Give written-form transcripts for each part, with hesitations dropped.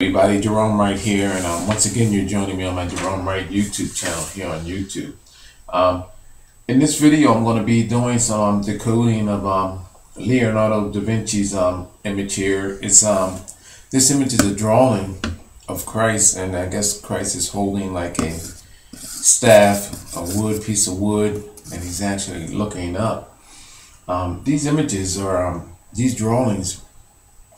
Everybody, Gerone Wright here, and once again, you're joining me on my Gerone Wright YouTube channel here on YouTube. In this video, I'm going to be doing some decoding of Leonardo da Vinci's image here. It's this image is a drawing of Christ, and I guess Christ is holding like a staff, a piece of wood, and he's actually looking up. These images are these drawings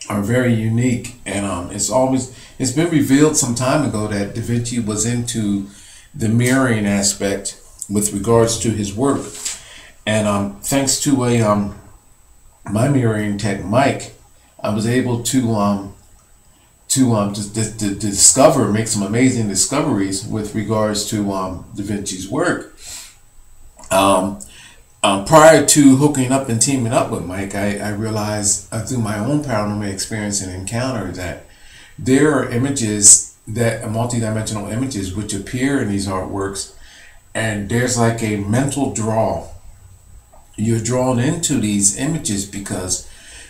are very unique, and it's been revealed some time ago that Da Vinci was into the mirroring aspect with regards to his work, and thanks to my mirroring tech Mike, I was able to discover, make some amazing discoveries with regards to Da Vinci's work. Prior to hooking up and teaming up with Mike, I realized through my own paranormal experience and encounter that there are images, that multidimensional images, which appear in these artworks, and there's like a mental draw. You're drawn into these images because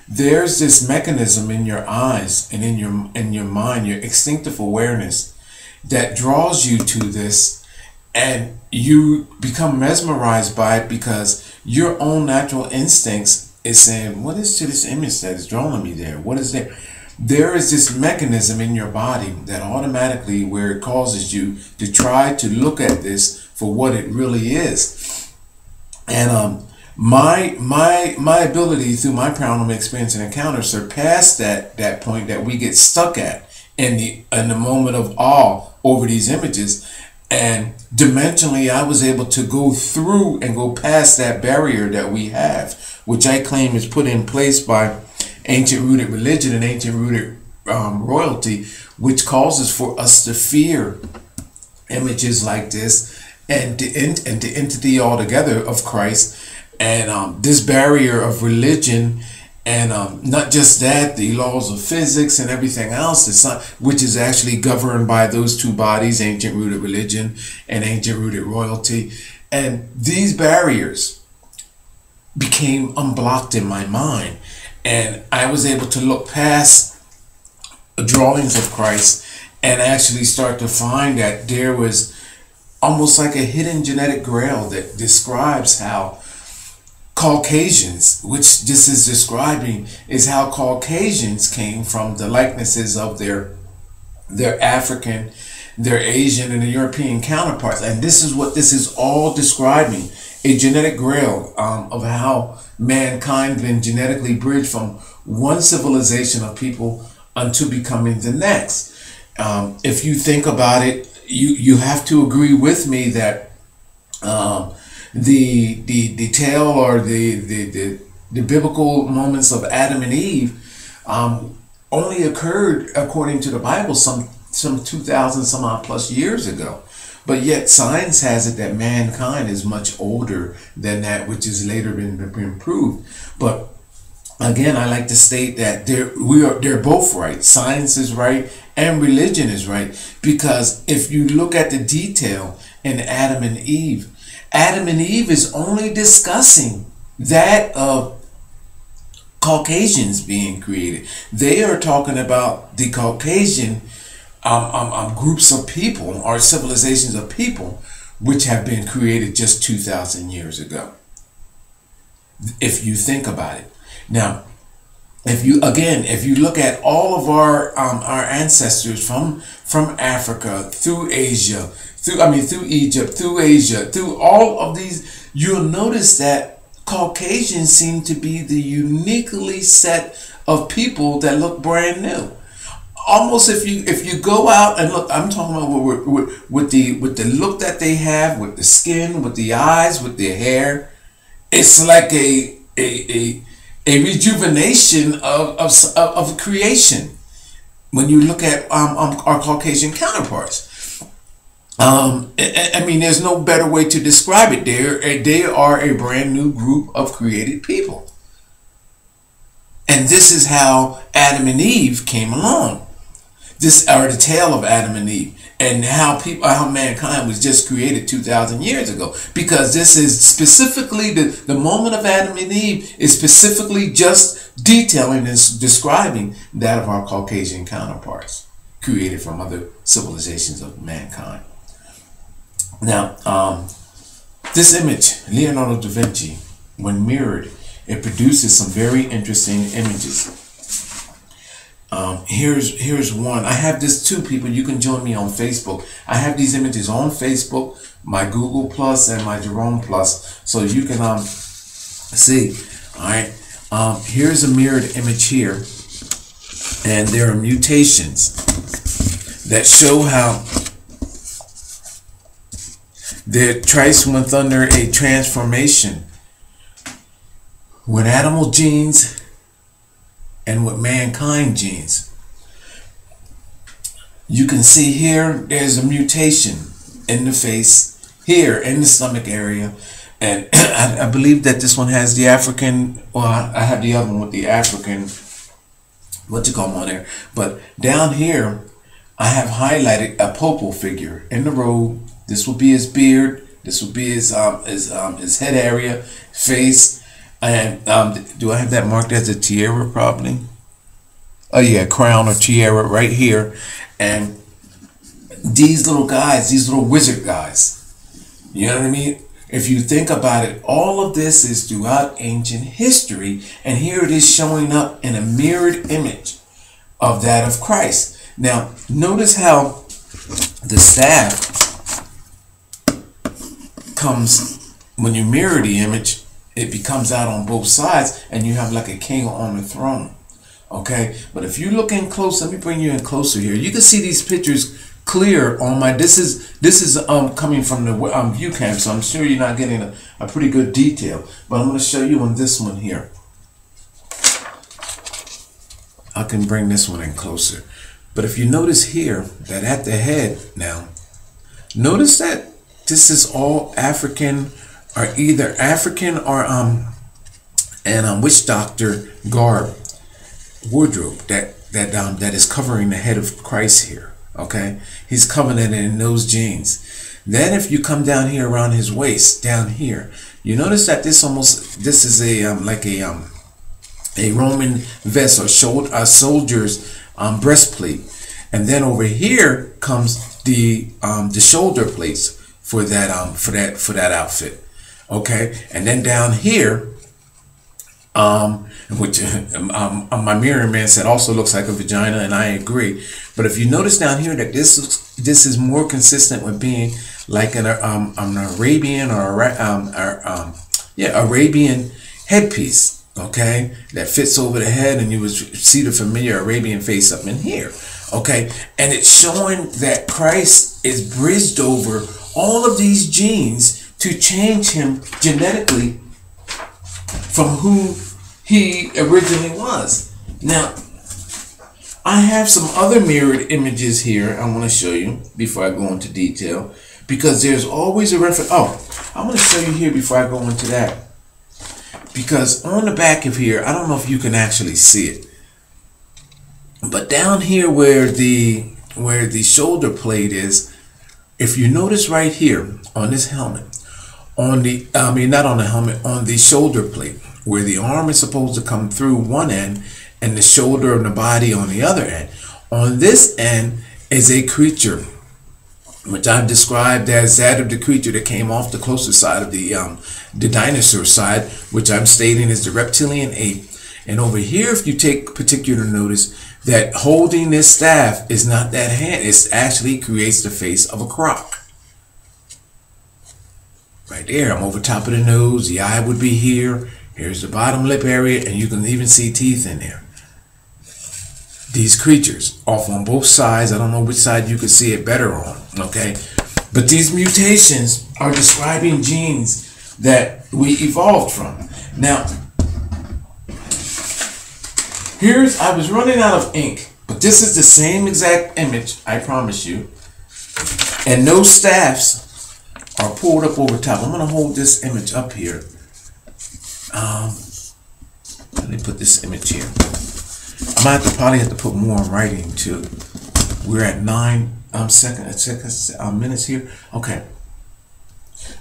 there's this mechanism in your eyes and in your mind, your instinctive awareness, that draws you to this. And you become mesmerized by it because your own natural instincts is saying, what is to this image that is drawing me there? What is there? There is this mechanism in your body that automatically, where it causes you to try to look at this for what it really is. And my ability through my paranormal experience and encounter surpassed that point that we get stuck at in the moment of awe over these images. And dimensionally, I was able to go through and go past that barrier that we have, which I claim is put in place by ancient rooted religion and ancient rooted royalty, which causes for us to fear images like this and the entity altogether of Christ, and this barrier of religion. And not just that, the laws of physics and everything else, which is actually governed by those two bodies, ancient rooted religion and ancient rooted royalty. And these barriers became unblocked in my mind. And I was able to look past drawings of Christ and actually start to find that there was almost like a hidden genetic grail that describes how Caucasians, which this is describing, is how Caucasians came from the likenesses of their African, their Asian, and the European counterparts. And this is what this is all describing, a genetic grail of how mankind been genetically bridged from one civilization of people unto becoming the next. If you think about it, you have to agree with me that the tale, or the biblical moments of Adam and Eve only occurred, according to the Bible, some 2,000 some odd plus years ago. But yet science has it that mankind is much older than that, which has later been proved. But again, I like to state that they're both right. Science is right and religion is right, because if you look at the detail in Adam and Eve is only discussing that of Caucasians being created. They are talking about the Caucasian groups of people, or civilizations of people, which have been created just 2,000 years ago, if you think about it. Now, if you look at all of our ancestors from Africa, through Asia, through Egypt, through Asia, through all of these, you'll notice that Caucasians seem to be the uniquely set of people that look brand new. Almost if you go out and look, I'm talking about with the look that they have, with the skin, with the eyes, with their hair. It's like a rejuvenation of creation when you look at our Caucasian counterparts. I mean, there's no better way to describe it. They are a brand new group of created people. And this is how Adam and Eve came along. This are the tale of Adam and Eve, and how mankind was just created 2,000 years ago. Because this is specifically the moment of Adam and Eve is specifically just detailing and describing that of our Caucasian counterparts. created from other civilizations of mankind. Now, this image, Leonardo da Vinci, when mirrored, it produces some very interesting images. Here's one. I have this too, people. You can join me on Facebook. I have these images on Facebook, my Google Plus and my Gerone Plus, so you can see. All right. Here's a mirrored image here, and there are mutations that show how the Christ went under a transformation with animal genes and with mankind genes. You can see here there's a mutation in the face, here in the stomach area, and I believe that this one has the African, well, I have the other one with the African, what you call them on there, but down here I have highlighted a Popo figure in the robe. This will be his beard, this will be his head area, face. And do I have that marked as a tiara probably? Oh yeah, crown or tiara right here. And these little guys, these little wizard guys, you know what I mean? If you think about it, all of this is throughout ancient history, and here it is showing up in a mirrored image of that of Christ. Now, notice how the staff comes, when you mirror the image, it becomes out on both sides, and you have like a king on the throne. Okay, but if you look in close, let me bring you in closer here. You can see these pictures clear on my. This is coming from the view cam, so I'm sure you're not getting a pretty good detail. But I'm going to show you on this one here. I can bring this one in closer. But if you notice here that at the head now, notice that this is all African, or either African or witch doctor garb, wardrobe that is covering the head of Christ here. Okay, he's covenanted in those genes. Then if you come down here around his waist, down here, you notice that this is a like a Roman vest or soldier's breastplate, and then over here comes the shoulder plates for that outfit. Okay, and then down here, which my mirror man said also looks like a vagina, and I agree. But if you notice down here that this is more consistent with being like an Arabian or Arabian headpiece, okay, that fits over the head, and you would see the familiar Arabian face up in here, okay, and it's showing that Christ is bridged over all of these genes to change him genetically from who he originally was. Now, I have some other mirrored images here I want to show you before I go into detail, because there's always a reference. Oh, I'm going to show you here before I go into that, because on the back of here, I don't know if you can actually see it, but down here where the shoulder plate is, if you notice right here on this helmet, on the not on the helmet, on the shoulder plate, where the arm is supposed to come through one end and the shoulder of the body on the other end, on this end is a creature which I've described as that of the creature that came off the closer side of the dinosaur side, which I'm stating is the reptilian ape. And over here, if you take particular notice, that holding this staff is not that hand, it actually creates the face of a croc. Right there, I'm over top of the nose, the eye would be here, here's the bottom lip area, and you can even see teeth in there. These creatures, off on both sides, I don't know which side you could see it better on, okay? But these mutations are describing genes that we evolved from. Now, I was running out of ink, but this is the same exact image, I promise you. And no staffs are pulled up over top. I'm going to hold this image up here. Let me put this image here. I might probably have to put more writing too. We're at 9 minutes here. Okay.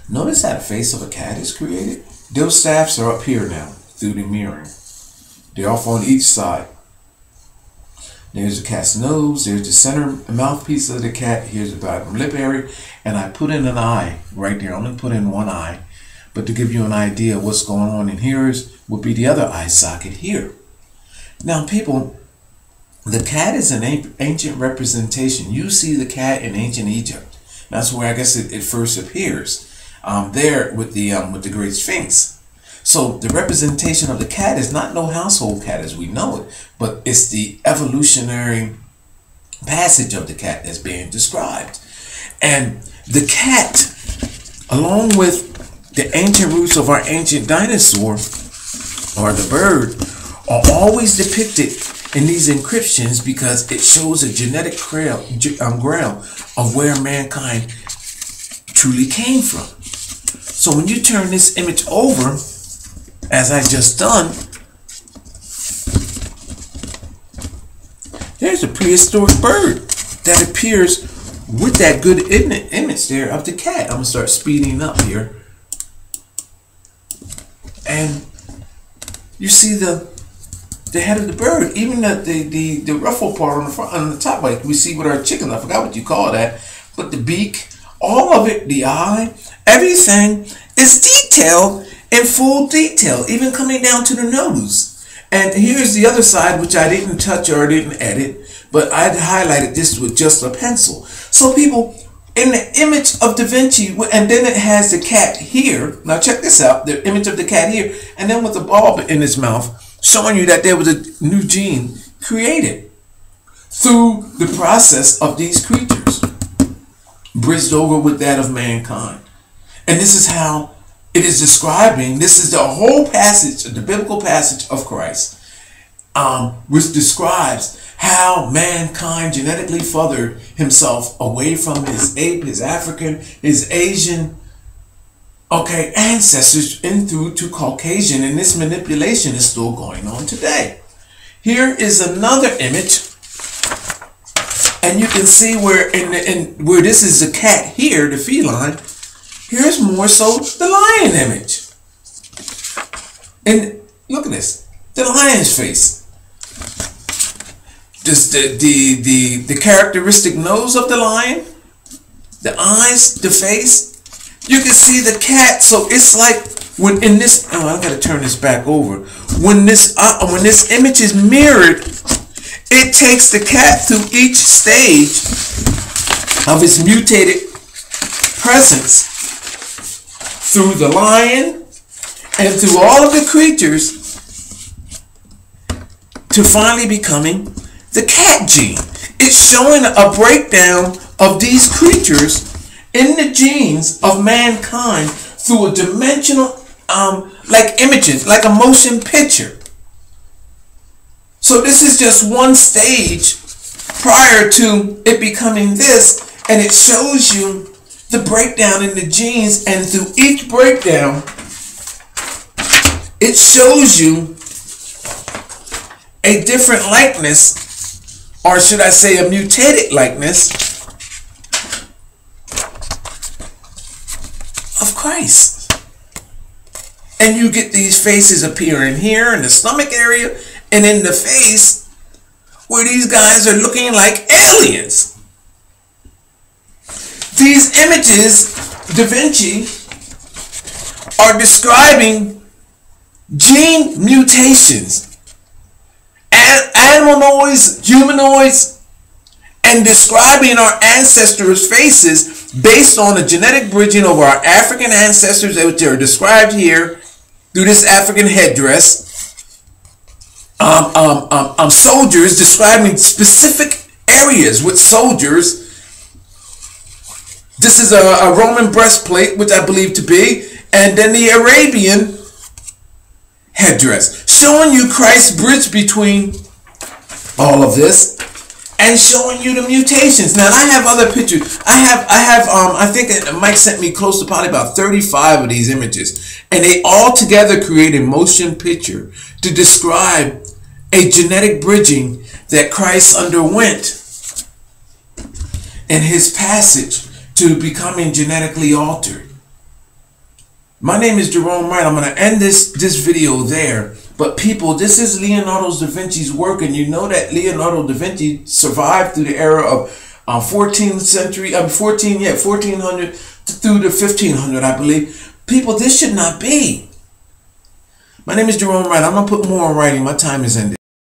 Notice how the face of a cat is created. Those staffs are up here now through the mirroring. They're off on each side. There's the cat's nose, there's the center mouthpiece of the cat, here's the bottom lip area, and I put in an eye right there. I'm going to put in one eye, but to give you an idea of what's going on in here would be the other eye socket here. Now people, the cat is an ancient representation. You see the cat in ancient Egypt. That's where I guess it first appears, there with the Great Sphinx. So the representation of the cat is not no household cat as we know it, but it's the evolutionary passage of the cat that's being described. And the cat, along with the ancient roots of our ancient dinosaur, or the bird, are always depicted in these inscriptions because it shows a genetic grail of where mankind truly came from. So when you turn this image over, as I just done, there's a prehistoric bird that appears with that good image there of the cat. I'm gonna start speeding up here, and you see the head of the bird, even the ruffle part on the front, on the top, like we see with our chickens. I forgot what you call that, but the beak, all of it, the eye, everything is detailed in full detail, even coming down to the nose. And here's the other side, which I didn't touch or didn't edit, but I highlighted this with just a pencil. So people, in the image of Davinci, and then it has the cat here. Now check this out, the image of the cat here, and then with the bulb in his mouth, showing you that there was a new gene created through the process of these creatures, bridged over with that of mankind. And this is how it is describing, this is the whole passage, the biblical passage of Christ, which describes how mankind genetically fathered himself away from his ape, his African, his Asian, ancestors and through to Caucasian, and this manipulation is still going on today. Here is another image, and you can see where where this is the cat here, the feline. Here's more so the lion image. And look at this, the lion's face. Just the characteristic nose of the lion, the eyes, the face. You can see the cat. So it's like when in this, I gotta turn this back over. When this image is mirrored, it takes the cat through each stage of its mutated presence, through the lion and through all of the creatures, to finally becoming the cat gene. It's showing a breakdown of these creatures in the genes of mankind through a dimensional, like images, like a motion picture. So this is just one stage prior to it becoming this, and it shows you the breakdown in the genes, and through each breakdown, it shows you a different likeness, or should I say a mutated likeness of Christ. And you get these faces appearing here in the stomach area and in the face where these guys are looking like aliens. These images, Davinci, are describing gene mutations, animaloids, humanoids, and describing our ancestors' faces based on the genetic bridging of our African ancestors, which are described here through this African headdress. Soldiers, describing specific areas with soldiers. This is a Roman breastplate, which I believe to be, and then the Arabian headdress, showing you Christ's bridge between all of this, and showing you the mutations. Now I have other pictures. I think Mike sent me close to probably about 35 of these images, and they all together create a motion picture to describe a genetic bridging that Christ underwent in his passage to becoming genetically altered. My name is Gerone Wright. I'm going to end this video there. But people, this is Leonardo da Vinci's work, and you know that Leonardo da Vinci survived through the era of 14th century, 1400 through the 1500, I believe. People, this should not be. My name is Gerone Wright. I'm going to put more on writing. My time is ended.